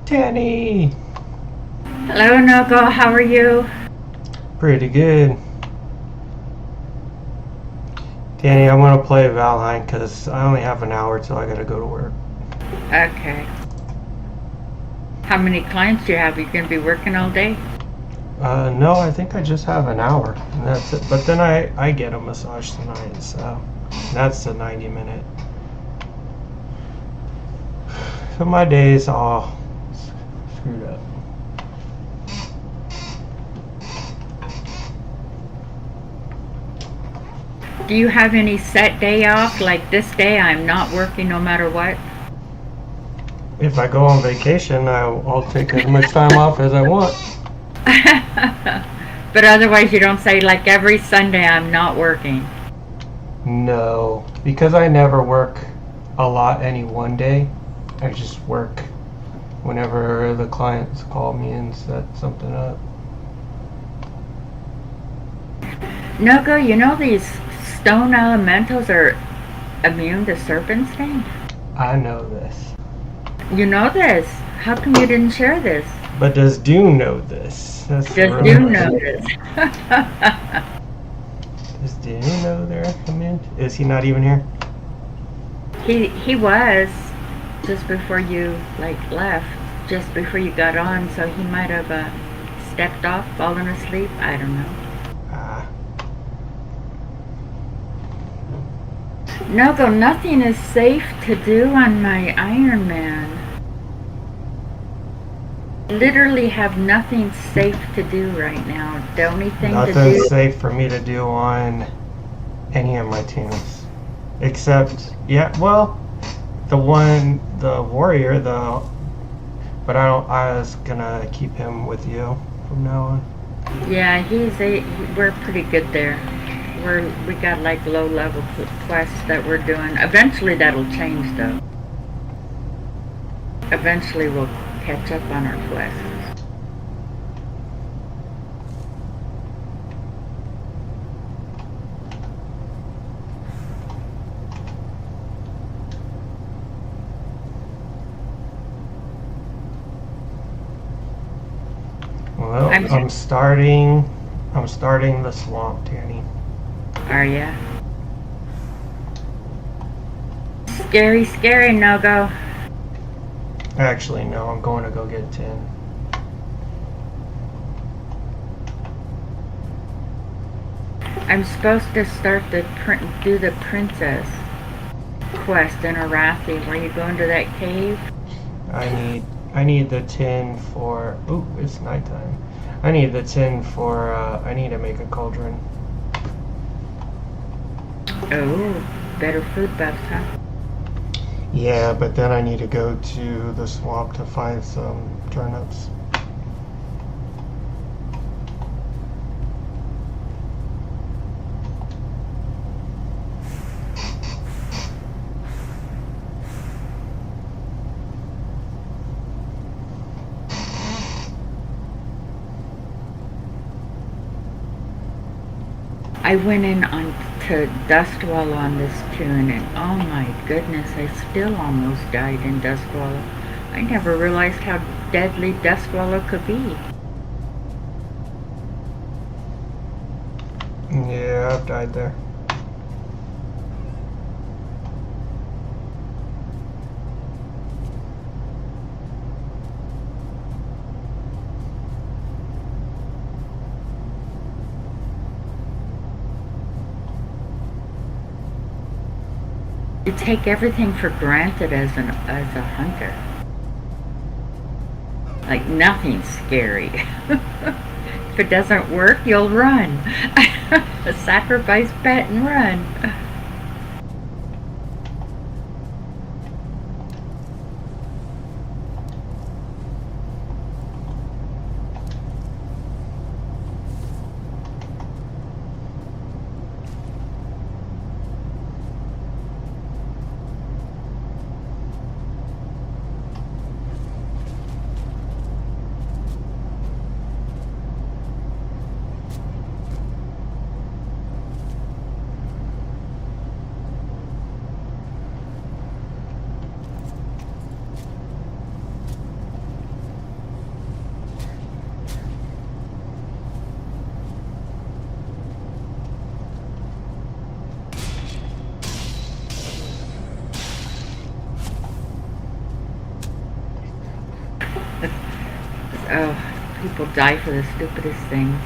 Danny! Hello, Nogo. How are you? Pretty good. Danny, I'm gonna play Valheim because I only have an hour till I gotta go to work. Okay. How many clients do you have? Are you going to be working all day? No, I think I just have an hour, and that's it. But then I get a massage tonight, so that's the 90-minute. So my day is all screwed up. Do you have any set day off? Like this day, I'm not working no matter what? If I go on vacation, I'll take as much time off as I want. But otherwise, you don't say, like, every Sunday I'm not working. No, because I never work a lot any one day. I just work whenever the clients call me and set something up. Nogo, you know these stone elementals are immune to serpent sting? I know this. You know this. How come you didn't share this? But does Dune know this? Does Dune know this? Does Dune know they're immune? Is he not even here? He was just before you left, just before you got on, so he might have stepped off, fallen asleep. I don't know. Nogo, nothing is safe to do on my Iron Man. Literally have nothing safe to do right now. The only thing to do... Nothing's safe for me to do on any of my teams. Except, yeah, well, the warrior, but I was gonna keep him with you from now on. Yeah, we're pretty good there. We got low level quests that we're doing. Eventually that'll change though. Eventually we'll catch up on our quests. Well, I'm starting the swamp, Danny. Are ya? Scary, scary, Nogo. Actually, no, I'm going to go get 10. I'm supposed to start do the princess quest in Arathi. Where you go into that cave? I need the 10 for... Ooh, it's nighttime. I need the 10 for... I need to make a cauldron. Oh, better food buffs, huh? Yeah, but then I need to go to the swamp to find some turnips. I went in to Dustwall on this tune, and oh my goodness, I still almost died in Dustwall. I never realized how deadly Dustwall could be. Yeah, I've died there. You take everything for granted as a hunter. Like nothing's scary. If it doesn't work, you'll run. Sacrifice pet and run. people die for the stupidest things.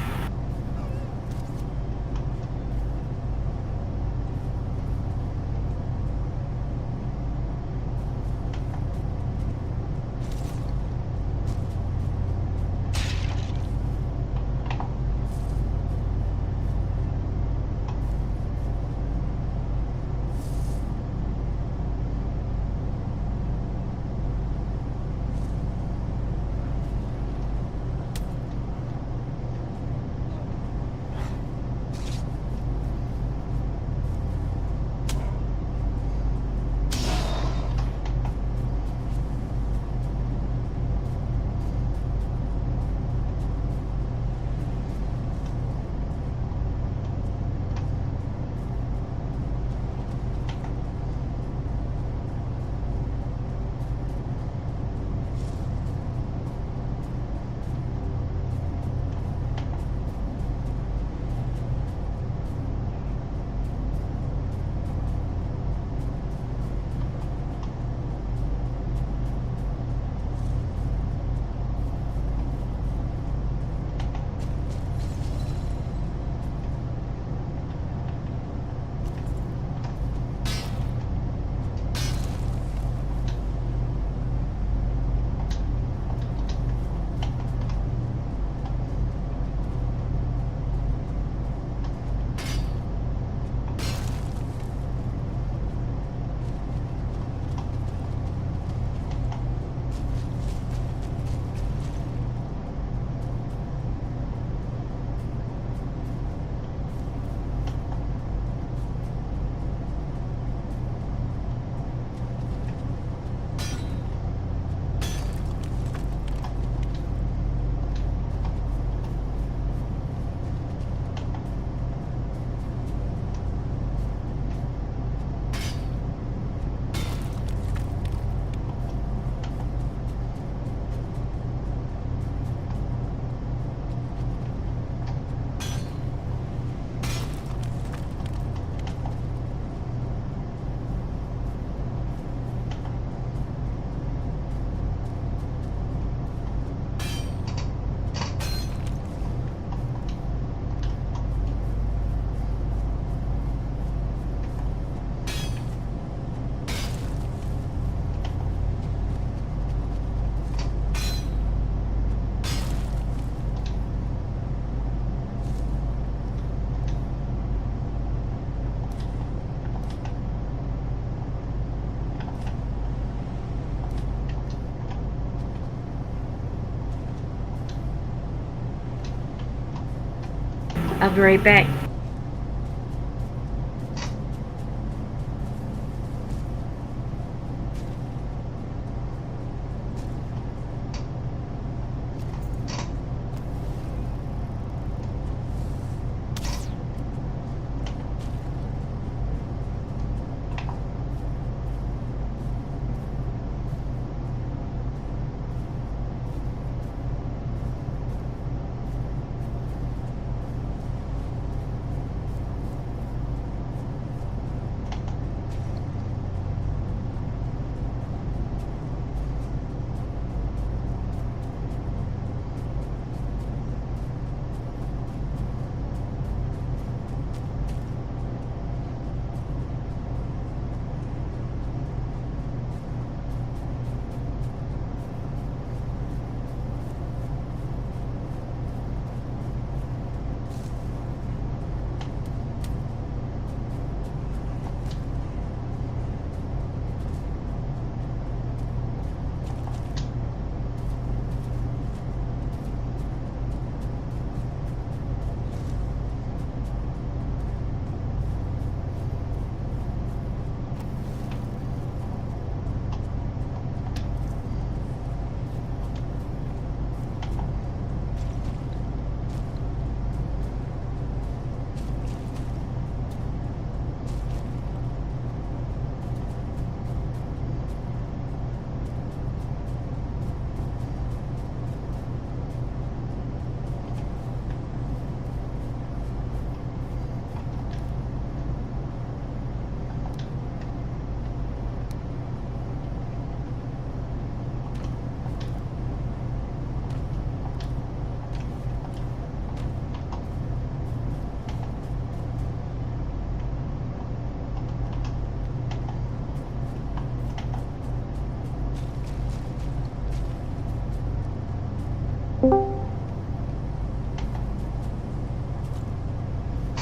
I'll be right back.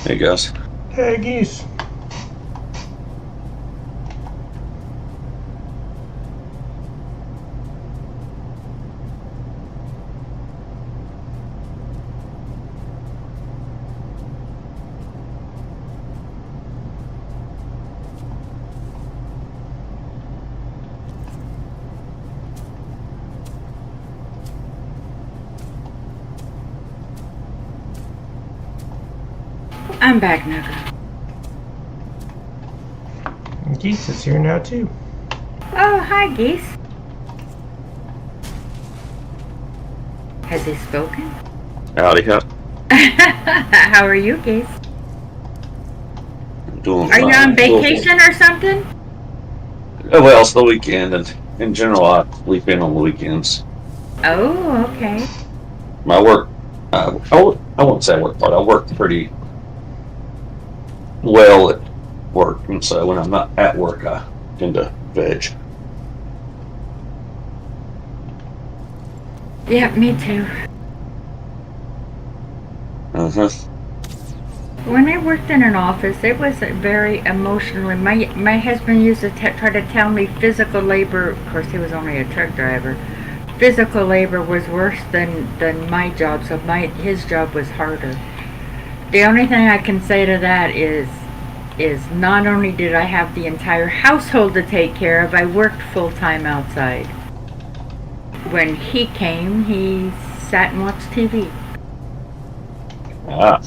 Hey guys. Hey, geese. I'm back, Nogo. Geese is here now, too. Oh, hi, Geese. Has he spoken? Howdy, how? How are you, Geese? Doing Are you fine. on vacation or something? Well, it's the weekend, and in general, I sleep in on the weekends. Oh, okay. My work, I won't say I work hard. I work pretty well at work, and so when I'm not at work, I tend to veg. Yeah, me too. Uh-huh. When I worked in an office, it was very emotionally. My husband used to try to tell me physical labor. Of course, he was only a truck driver. Physical labor was worse than my job, so his job was harder. The only thing I can say to that is not only did I have the entire household to take care of, I worked full time outside. When he came, he sat and watched TV. Ah.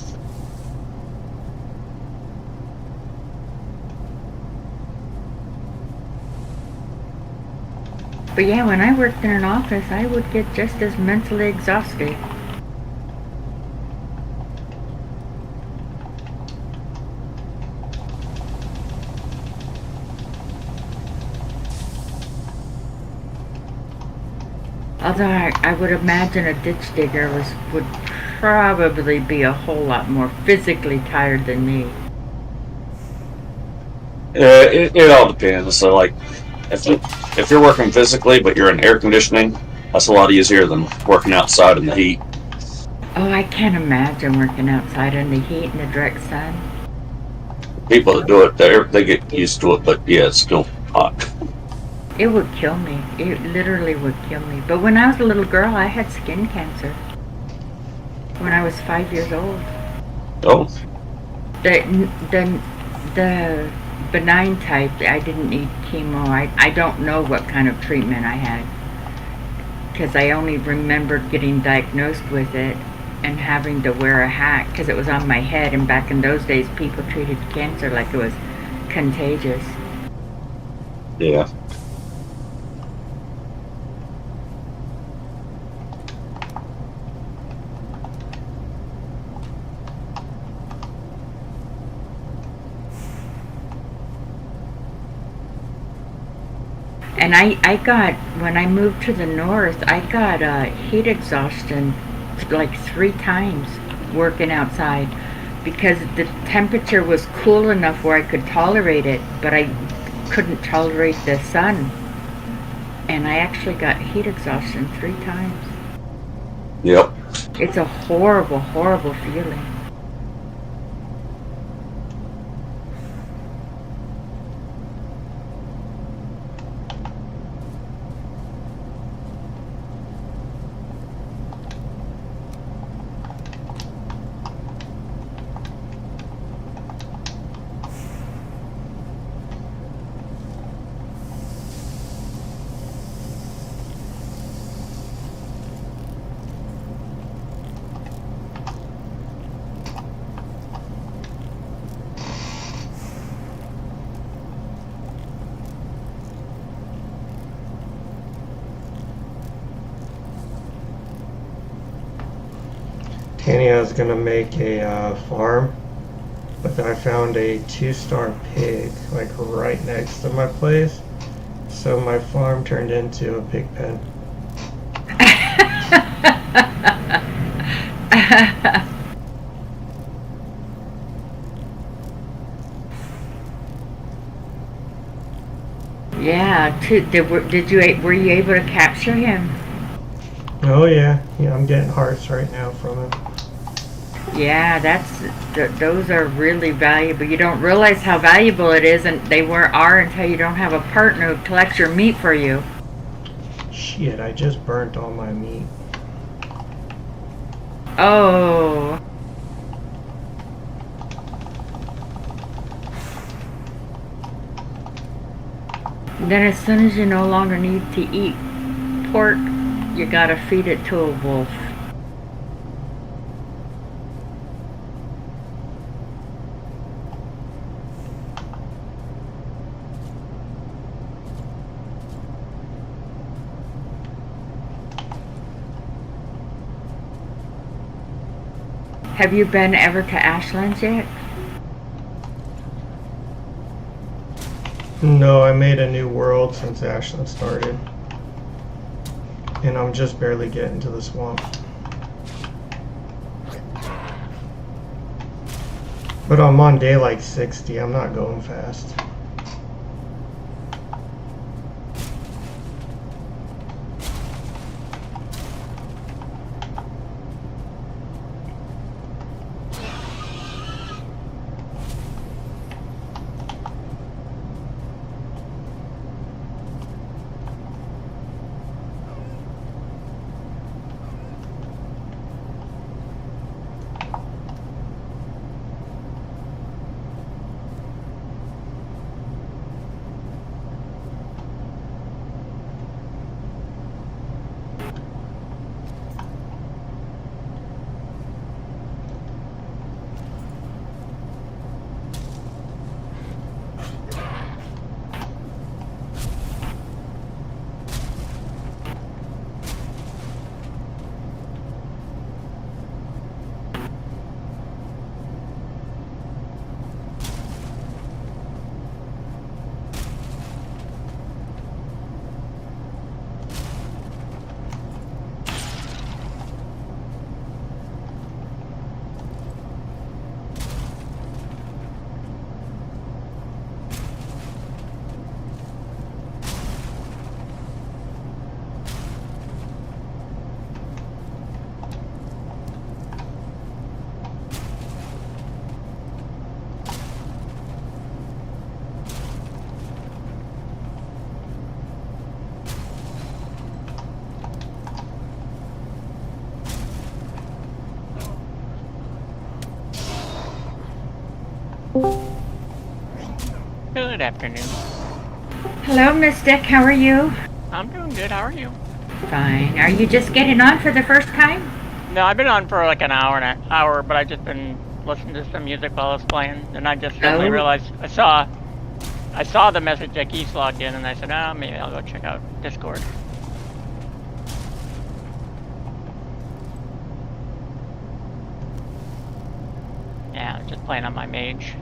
But yeah, when I worked in an office, I would get just as mentally exhausted. Although I would imagine a ditch digger would probably be a whole lot more physically tired than me. It all depends. So, like, if you're working physically, but you're in air conditioning, that's a lot easier than working outside in the heat. Oh, I can't imagine working outside in the heat and the direct sun. People that do it, they get used to it, but yeah, it's still hot. It would kill me. It literally would kill me. But when I was a little girl, I had skin cancer. When I was 5 years old. Oh. The benign type, I didn't need chemo. I don't know what kind of treatment I had. Because I only remembered getting diagnosed with it and having to wear a hat because it was on my head. And back in those days, people treated cancer like it was contagious. Yeah. And I got, when I moved to the north, I got heat exhaustion like 3 times working outside because the temperature was cool enough where I could tolerate it, but I couldn't tolerate the sun. And I actually got heat exhaustion 3 times. Yep. It's a horrible, horrible feeling. Tanya was gonna make a farm, but then I found a 2-star pig like right next to my place, so my farm turned into a pig pen. Yeah, were you able to capture him? Oh yeah, I'm getting hearts right now from him. Yeah, those are really valuable. You don't realize how valuable it is, and they are until you don't have a partner who collects your meat for you. Shit, I just burnt all my meat. Oh. Then as soon as you no longer need to eat pork, you gotta feed it to a wolf. Have you been ever to Ashlands yet? No, I made a new world since Ashland started. And I'm just barely getting to the swamp. But I'm on day like 60. I'm not going fast. Good afternoon. Hello, Miss Dick. How are you? I'm doing good. How are you? Fine. Are you just getting on for the first time? No, I've been on for like an hour, but I just been listening to some music while I was playing, and I just suddenly realized I saw the message that Geese logged in, and I said, maybe I'll go check out Discord. Yeah, just playing on my mage.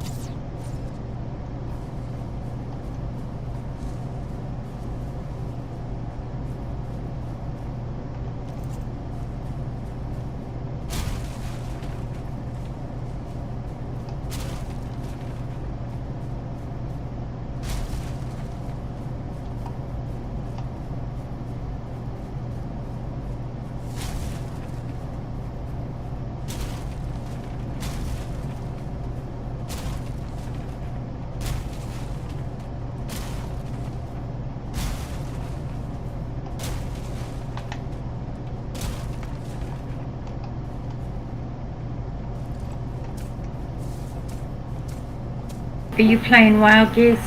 Are you playing Wild Geese?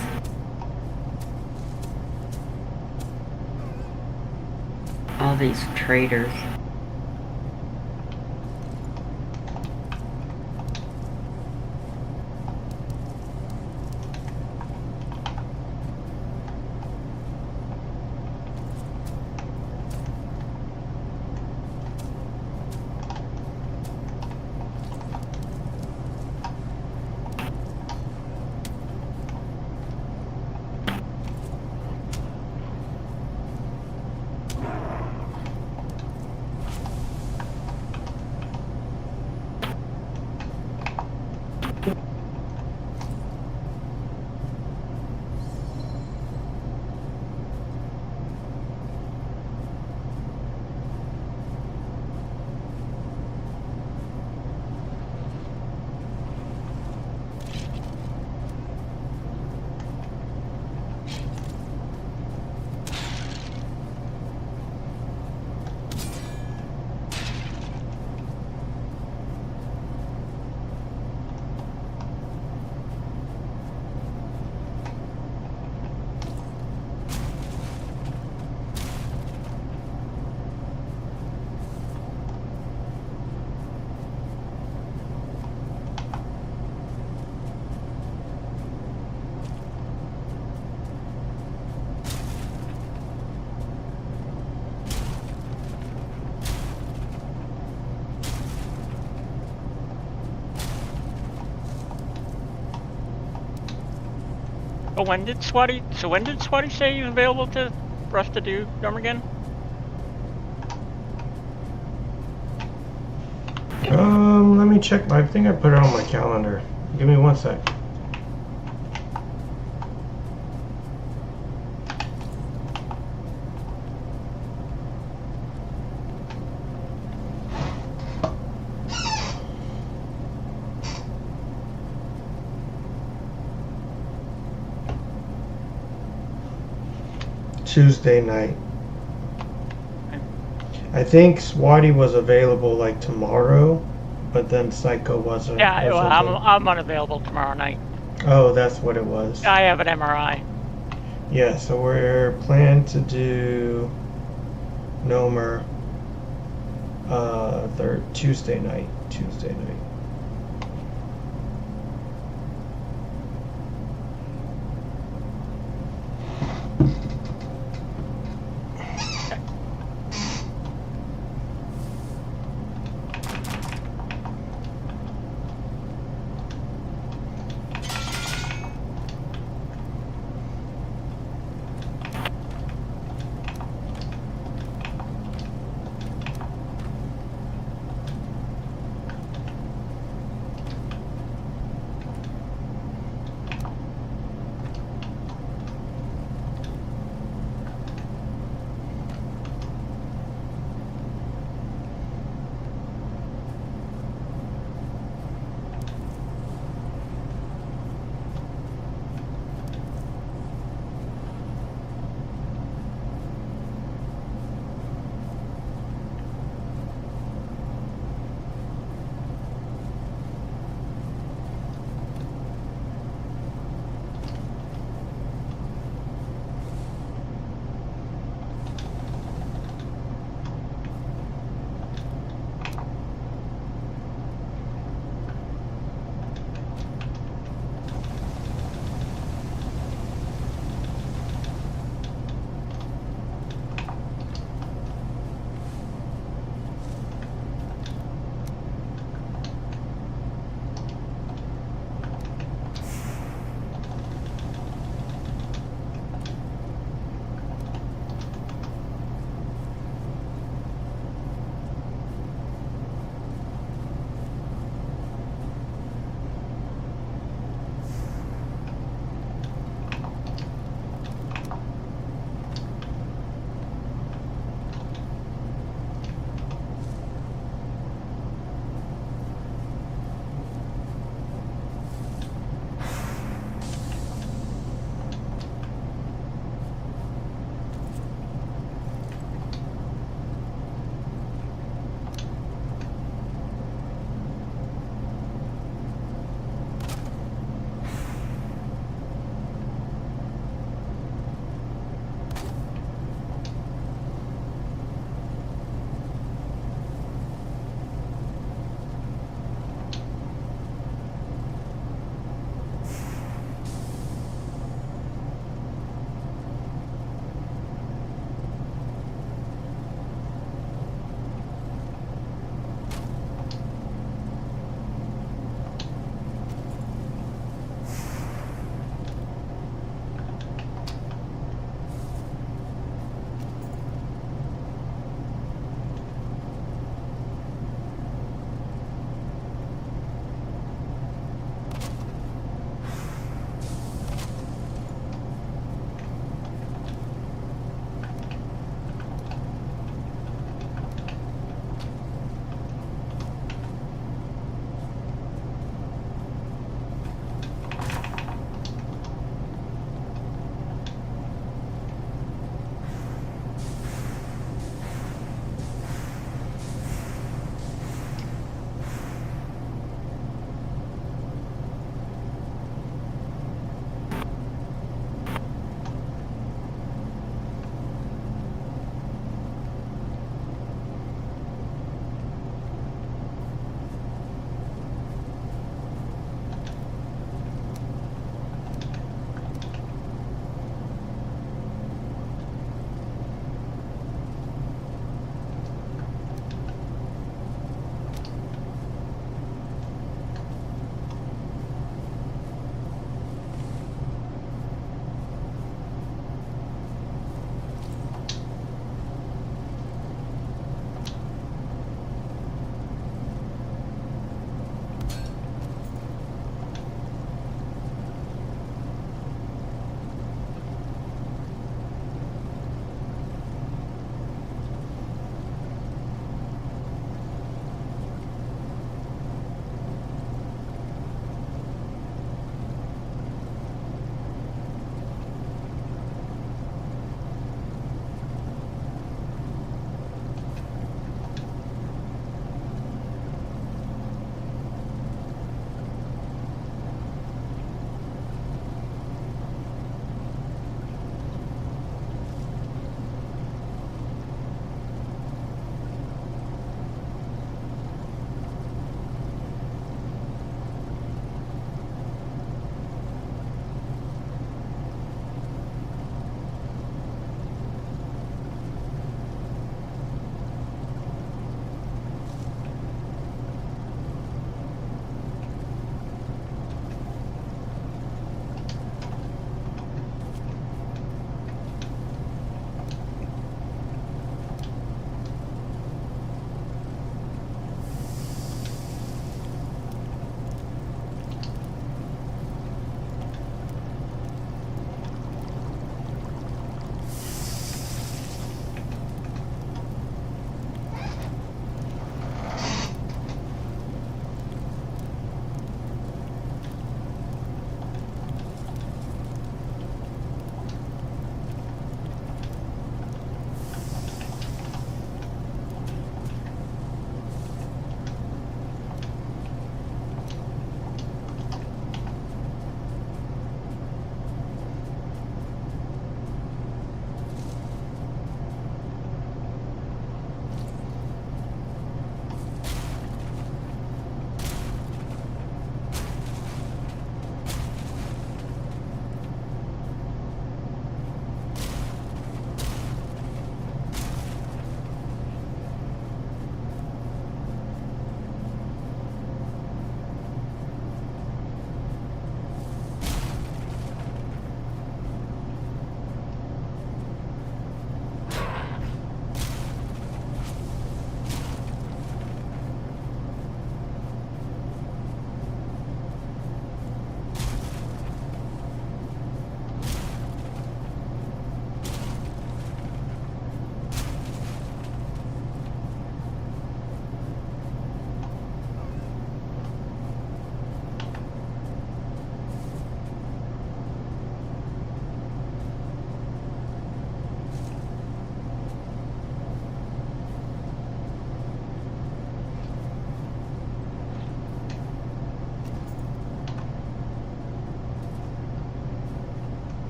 All these traitors. But when did Swati say he was available for us to do them again? Let me check. I think I put it on my calendar. Give me 1 sec. Tuesday night. I think Swati was available like tomorrow, but then Psycho wasn't. Yeah, well, I'm unavailable tomorrow night. Oh, that's what it was. I have an MRI. Yeah, so we're planning to do Nomer Tuesday night.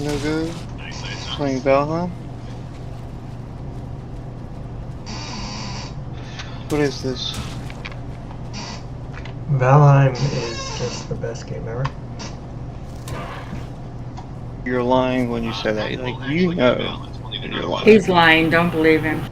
Nogo playing Valheim? What is this? Valheim is just the best game ever. You're lying when you say that. Like, you know that you're lying. He's lying. Don't believe him.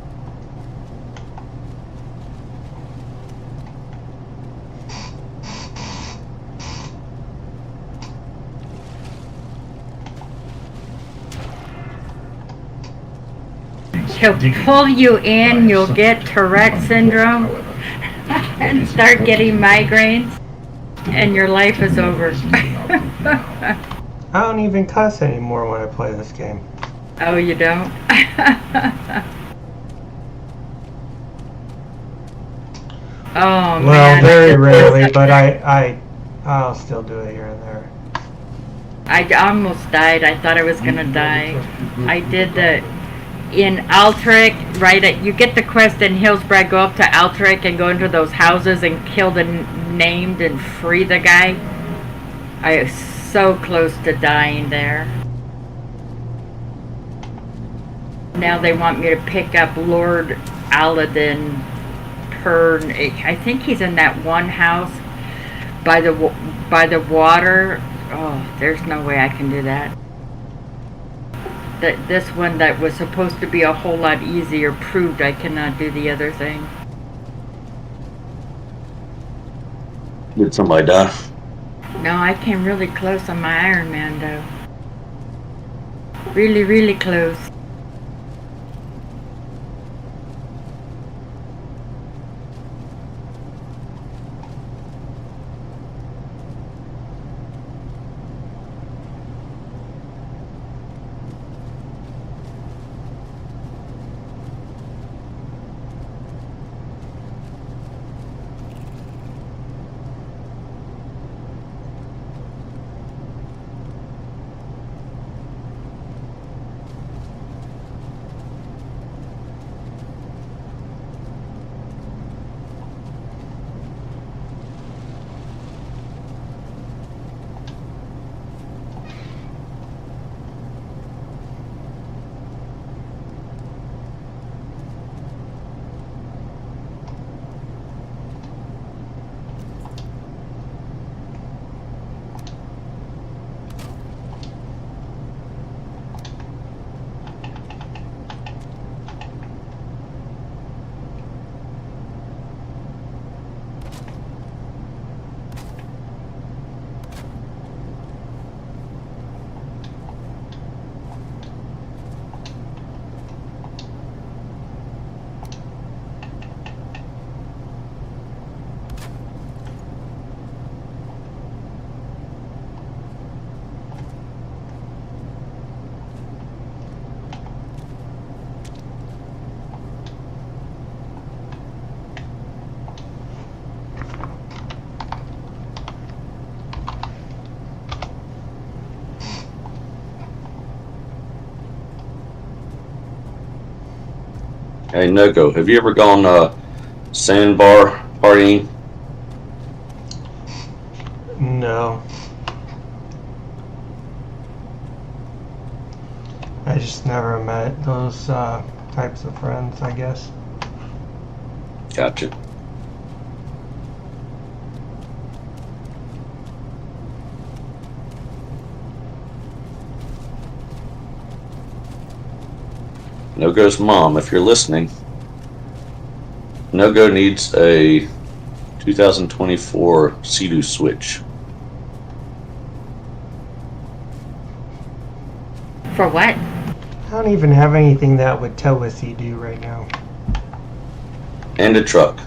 He'll pull you in, you'll get Tourette syndrome and start getting migraines, and your life is over. I don't even cuss anymore when I play this game. Oh, you don't? Oh, man. Well, very rarely, but I'll still do it here and there. I almost died. I thought I was gonna die. I did in Altric, right? You get the quest in Hillsbrad, go up to Altric and go into those houses and kill the named and free the guy. I was so close to dying there. Now they want me to pick up Lord Aladdin Pern. I think he's in that one house by the water. Oh, there's no way I can do that. This one that was supposed to be a whole lot easier proved I cannot do the other thing. Did somebody die? No, I came really close on my Iron Man though. Really, really close. Hey, Nogo, have you ever gone sandbar partying? No. I just never met those types of friends, I guess. Gotcha. Nogo's mom, if you're listening, Nogo needs a 2024 Sea-Doo Switch. For what? I don't even have anything that would tow a Sea-Doo right now. And a truck.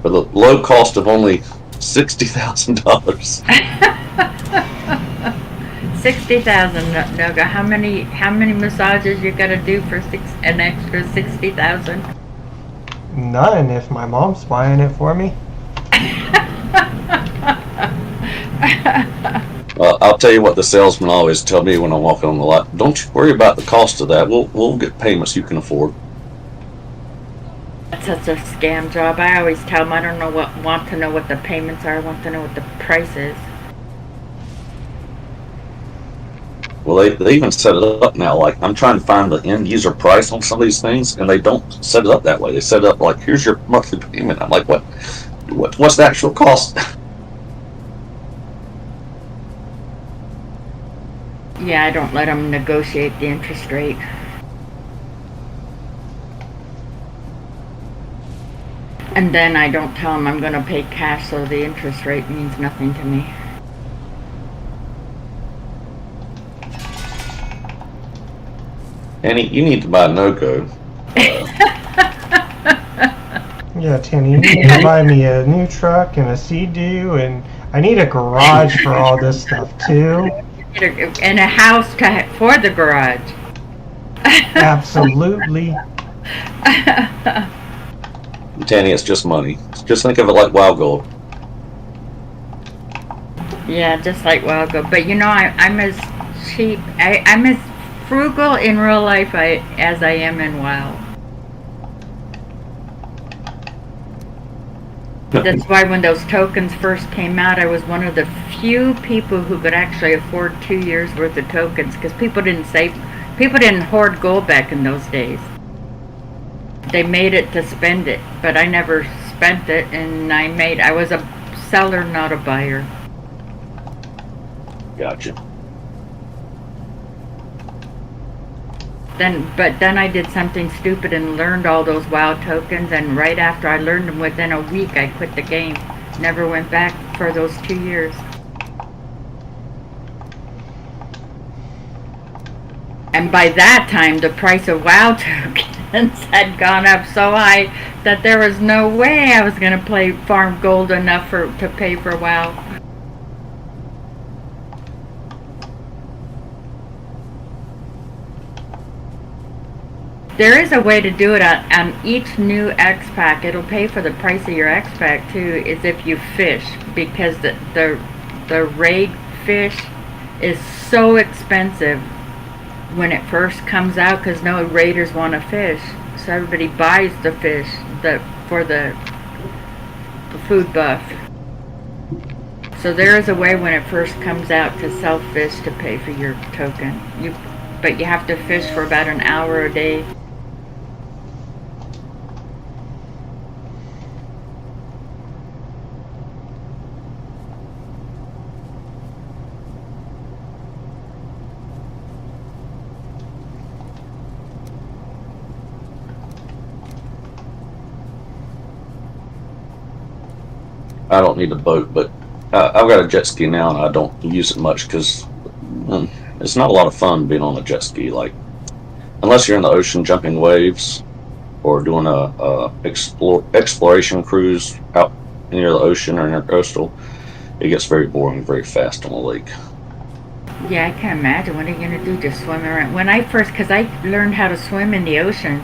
For the low cost of only $60,000. 60,000, Noga. How many massages you gotta do for an extra 60,000? None if my mom's buying it for me. I'll tell you what the salesman always tell me when I'm walking on the lot. Don't you worry about the cost of that. We'll get payments you can afford. That's such a scam job. I always tell them I don't know want to know what the payments are. I want to know what the price is. Well, they even set it up now. Like, I'm trying to find the end user price on some of these things, and they don't set it up that way. They set it up like, here's your monthly payment. I'm like, what's the actual cost? Yeah, I don't let them negotiate the interest rate. And then I don't tell them I'm going to pay cash, so the interest rate means nothing to me. Annie, you need to buy Nogo. Yeah, Tanny, you need to buy me a new truck and a Sea-Doo, and I need a garage for all this stuff too. And a house for the garage. Absolutely. Tanny, it's just money. Just think of it like Wild Gold. Yeah, just like Wild Gold. But you know, I'm as cheap. I'm as frugal in real life as I am in Wild. That's why when those tokens first came out, I was one of the few people who could actually afford 2 years worth of tokens, because people didn't hoard gold back in those days. They made it to spend it, but I never spent it, and I was a seller, not a buyer. Gotcha. But then I did something stupid and learned all those WoW tokens, and right after I learned them, within a week I quit the game. Never went back for those 2 years. And by that time, the price of WoW tokens had gone up so high that there was no way I was going to farm gold enough to pay for WoW. There is a way to do it on each new X-Pack. It'll pay for the price of your X-Pack too, is if you fish, because the raid fish is so expensive when it first comes out, because no raiders want to fish. So everybody buys the fish for the food buff. So there is a way when it first comes out to sell fish to pay for your token. But you have to fish for about an hour a day. I don't need a boat, but I've got a jet ski now, and I don't use it much because it's not a lot of fun being on a jet ski. Like, unless you're in the ocean jumping waves or doing a exploration cruise out near the ocean or near coastal, it gets very boring very fast on the lake. Yeah, I can imagine. What are you going to do? Just swim around? Because I learned how to swim in the ocean.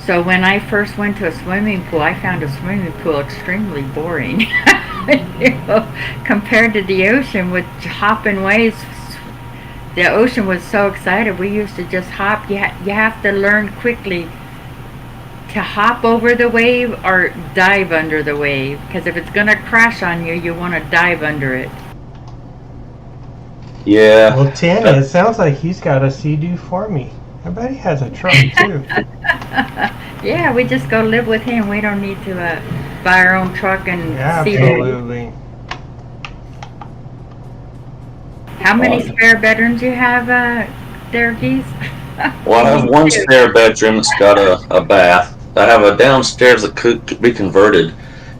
So when I first went to a swimming pool, I found a swimming pool extremely boring. You know, compared to the ocean with hopping waves. The ocean was so excited. We used to just hop. You have to learn quickly to hop over the wave or dive under the wave. Because if it's going to crash on you, you want to dive under it. Yeah. Well, Tana, it sounds like he's got a Sea-Doo for me. I bet he has a truck too. Yeah, we just go live with him. We don't need to buy our own truck and absolutely. How many spare bedrooms you have there, Geese? Well, I have one spare bedroom that's got a bath. I have a downstairs that could be converted,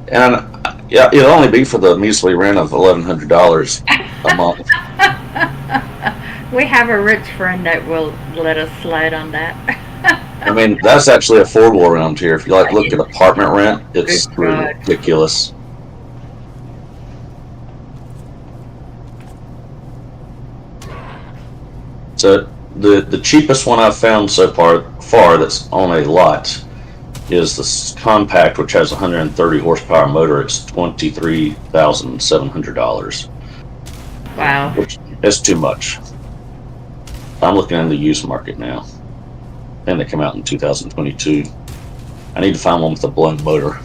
and yeah, it'll only be for the measly rent of $1,100 a month. We have a rich friend that will let us slide on that. I mean, that's actually affordable around here. If you look at apartment rent, it's ridiculous. So the cheapest one I've found so far that's on a lot is this compact, which has 130 horsepower motor. It's $23,700. Wow. Which is too much. I'm looking in the used market now, and they come out in 2022. I need to find one with a blown motor.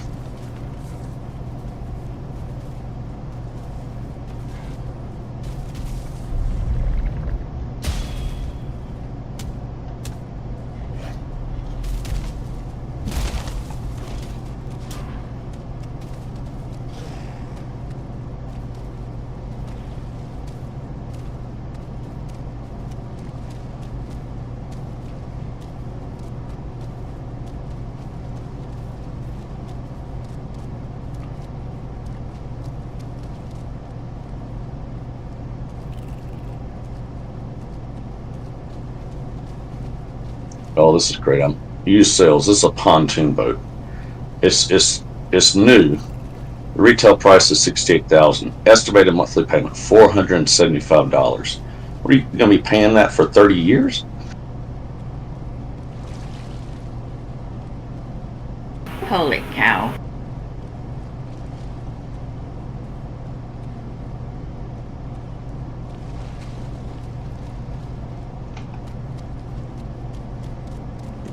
Oh, this is great. I'm used sales. This is a pontoon boat. It's new. The retail price is $68,000. Estimated monthly payment $475. What are you going to be paying that for 30 years? Holy cow.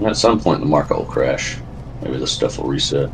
At some point, the market will crash. Maybe this stuff will reset.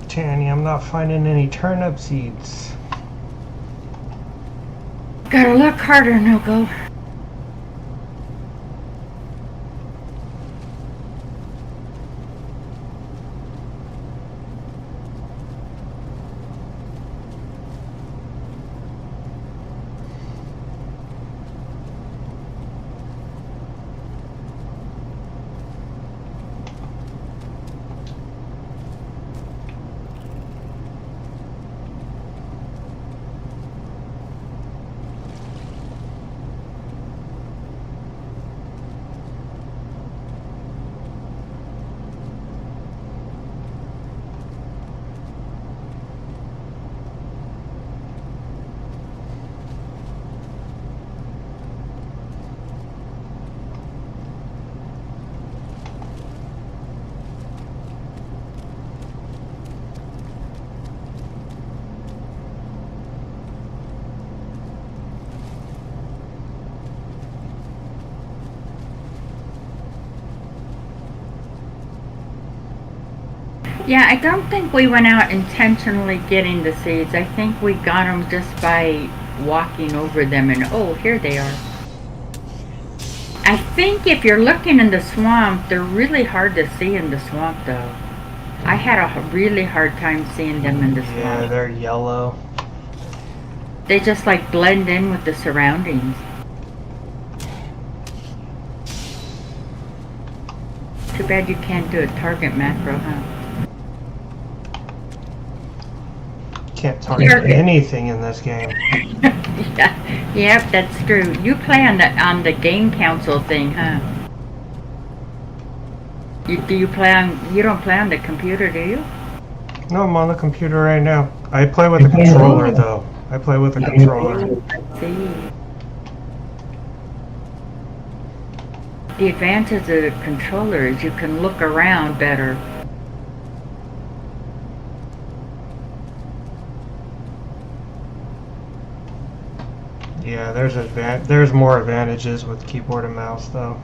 Tanny, I'm not finding any turnip seeds. Gotta look harder, Nogo. Yeah, I don't think we went out intentionally getting the seeds. I think we got them just by walking over them and, oh, here they are. I think if you're looking in the swamp, they're really hard to see in the swamp, though. I had a really hard time seeing them in the swamp. Yeah, they're yellow. They just like blend in with the surroundings. Too bad you can't do a target macro, huh? Can't target anything in this game. Yeah, yep, that's true. You play on the game console thing, huh? Do you play on? You don't play on the computer, do you? No, I'm on the computer right now. I play with a controller, though. I play with a controller. See. The advantage of the controller is you can look around better. Yeah, there's more advantages with keyboard and mouse, though.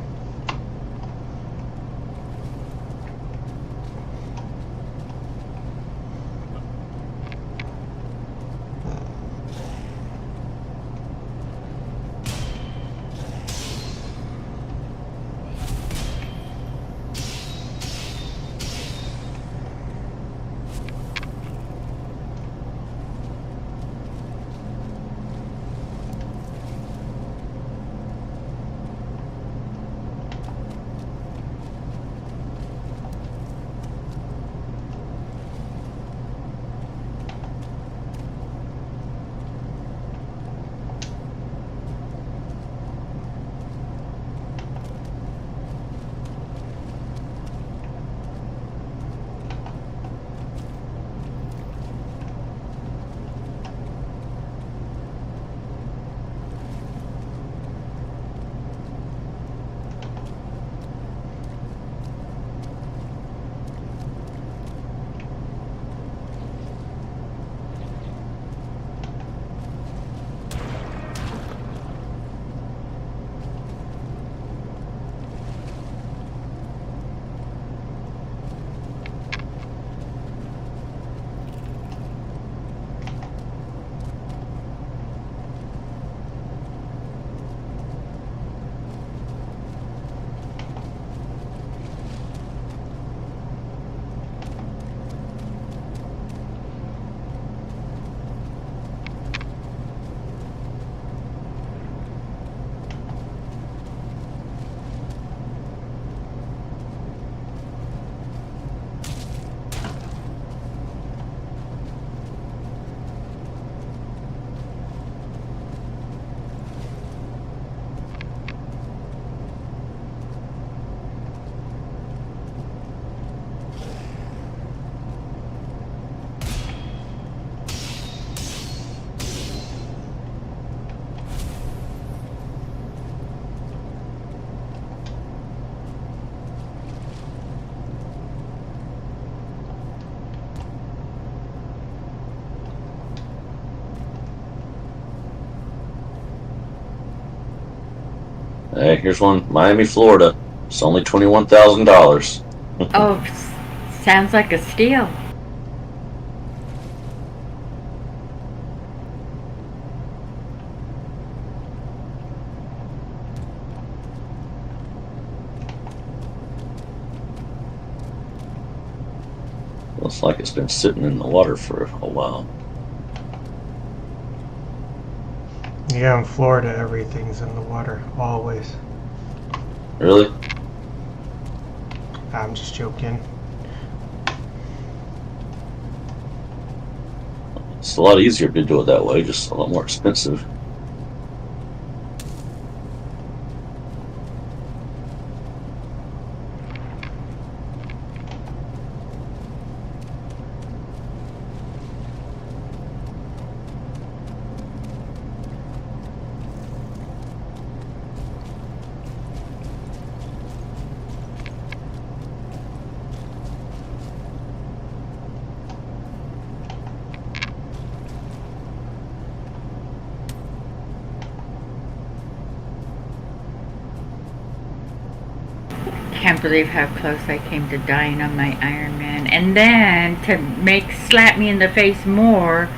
Hey, here's one. Miami, Florida. It's only $21,000. Oh, sounds like a steal. Looks like it's been sitting in the water for a while. Yeah, in Florida, everything's in the water, always. Really? I'm just joking. It's a lot easier to do it that way, just a lot more expensive. Can't believe how close I came to dying on my Iron Man. And then to slap me in the face more,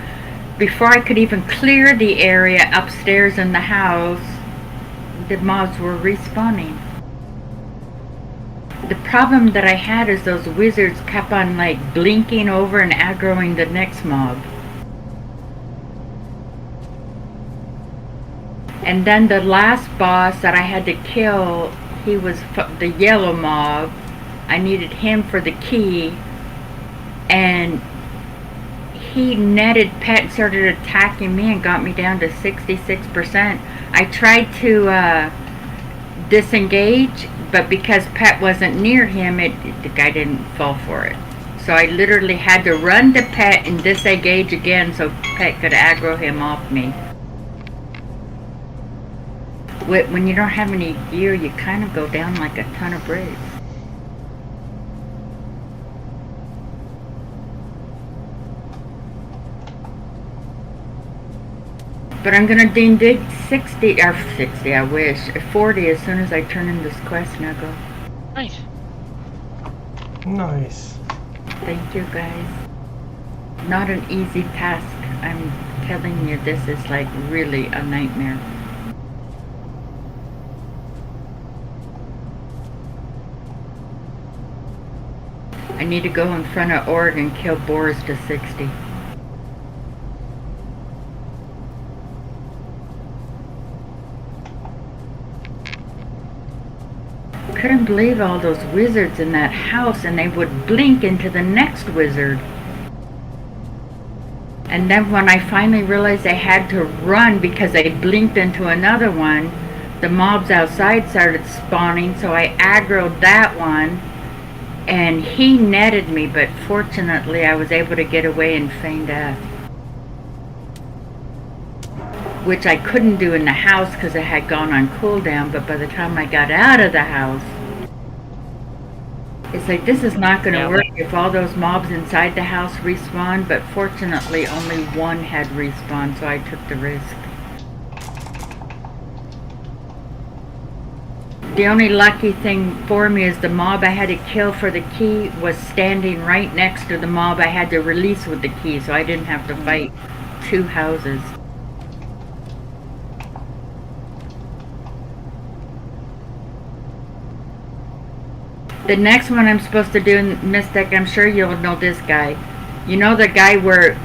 before I could even clear the area upstairs in the house, the mobs were respawning. The problem that I had is those wizards kept on like blinking over and aggroing the next mob. And then the last boss that I had to kill, he was the yellow mob, I needed him for the key, and he netted Pet and started attacking me and got me down to 66%. I tried to disengage, but because Pet wasn't near him, the guy didn't fall for it. So I literally had to run to Pet and disengage again so Pet could aggro him off me. When you don't have any gear, you kind of go down like a ton of bricks. But I'm gonna dig 60, or 60, I wish, 40 as soon as I turn in this quest, Nogo. Nice. Nice. Thank you, guys. Not an easy task. I'm telling you, this is like really a nightmare. I need to go in front of Org and kill boars to 60. Couldn't believe all those wizards in that house, and they would blink into the next wizard. And then when I finally realized I had to run because I blinked into another one, the mobs outside started spawning, so I aggroed that one, and he netted me, but fortunately I was able to get away and feign death. Which I couldn't do in the house because it had gone on cooldown, but by the time I got out of the house, it's like, this is not going to work if all those mobs inside the house respawn, but fortunately only one had respawned, so I took the risk. The only lucky thing for me is the mob I had to kill for the key was standing right next to the mob I had to release with the key, so I didn't have to fight two houses. The next one I'm supposed to do in Mystic, I'm sure you'll know this guy. You know the guy where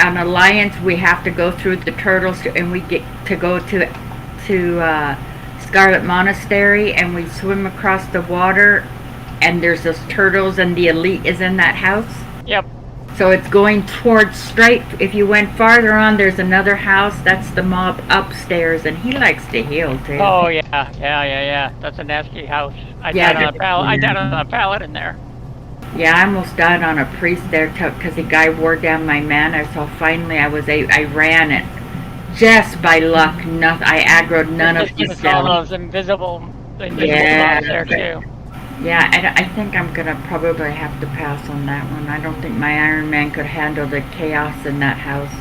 on Alliance we have to go through the turtles and we get to go to Scarlet Monastery and we swim across the water and there's those turtles and the elite is in that house? Yep. So it's going towards straight. If you went farther on, there's another house. That's the mob upstairs, and he likes to heal too. Oh yeah. That's a nasty house. I died on a pallet in there. Yeah, I almost died on a priest there because the guy wore down my mana. So finally, I ran it just by luck. I aggroed none of these all those invisible mobs there too. Yeah, I think I'm gonna probably have to pass on that one. I don't think my Iron Man could handle the chaos in that house.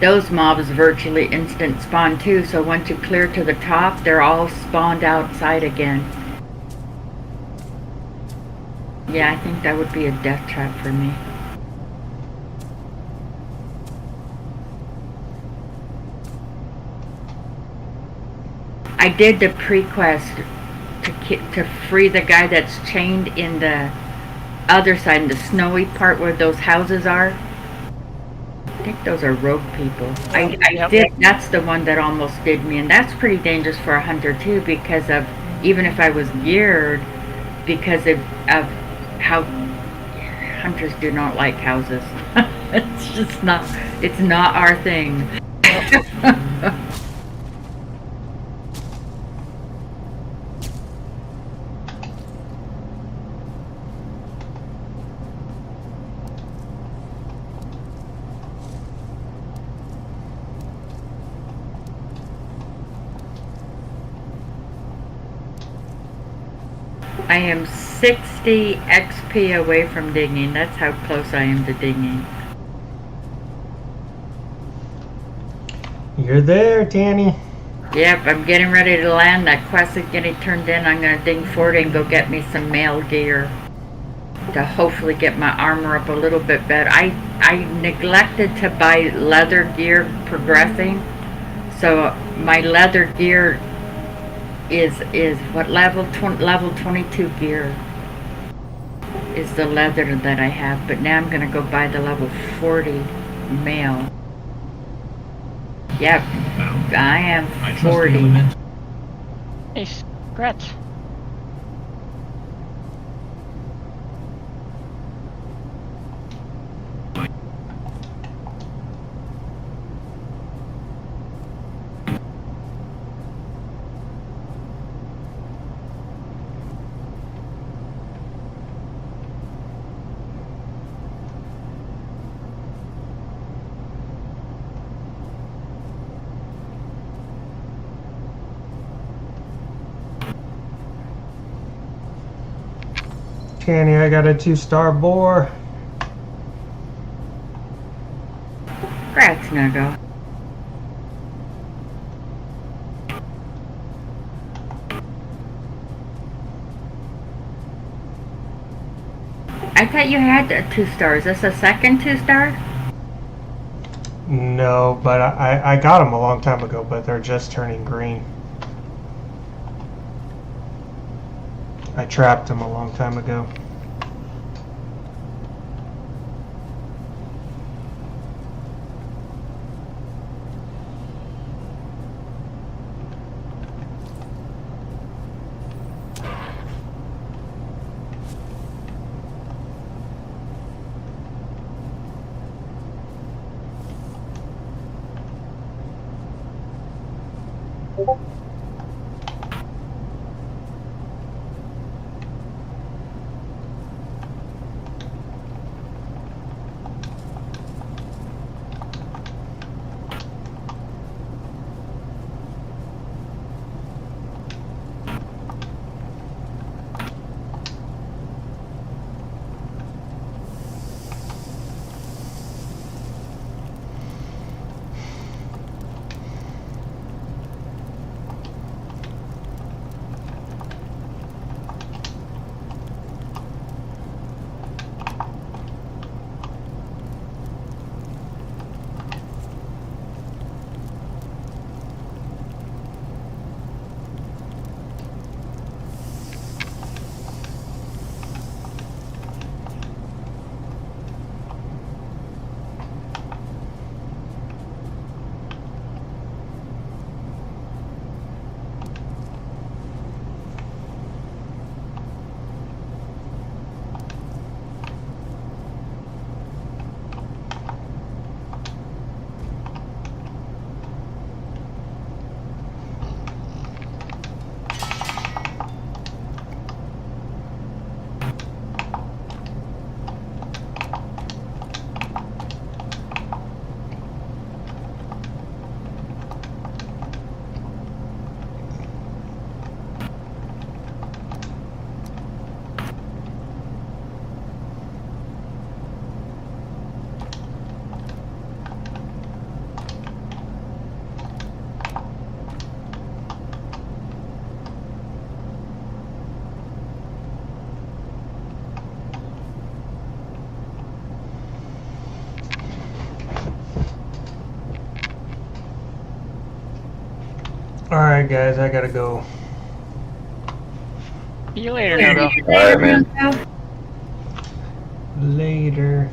Those mobs virtually instant spawn too, so once you clear to the top, they're all spawned outside again. Yeah, I think that would be a death trap for me. I did the pre-quest to free the guy that's chained in the other side, in the snowy part where those houses are. I think those are rogue people. I did. That's the one that almost did me, and that's pretty dangerous for a hunter too, because of, even if I was geared, because of how hunters do not like houses. It's just not. It's not our thing. I am 60 XP away from digging. That's how close I am to digging. You're there, Danny. Yep, I'm getting ready to land. That quest is getting turned in. I'm going to dig 40 and go get me some mail gear to hopefully get my armor up a little bit better. I neglected to buy leather gear progressing. So my leather gear is what level 22 gear is the leather that I have, but now I'm gonna go buy the level 40 mail. Yep, I am 40. Hey, Gretz. Kenny, I got a 2-star boar. Congrats, Nogo. I thought you had 2 stars. Is this a second 2-star? No, but I got them a long time ago, but they're just turning green. I trapped them a long time ago. Alright, guys, I gotta go. See you later, Nogo. All right, man. Later.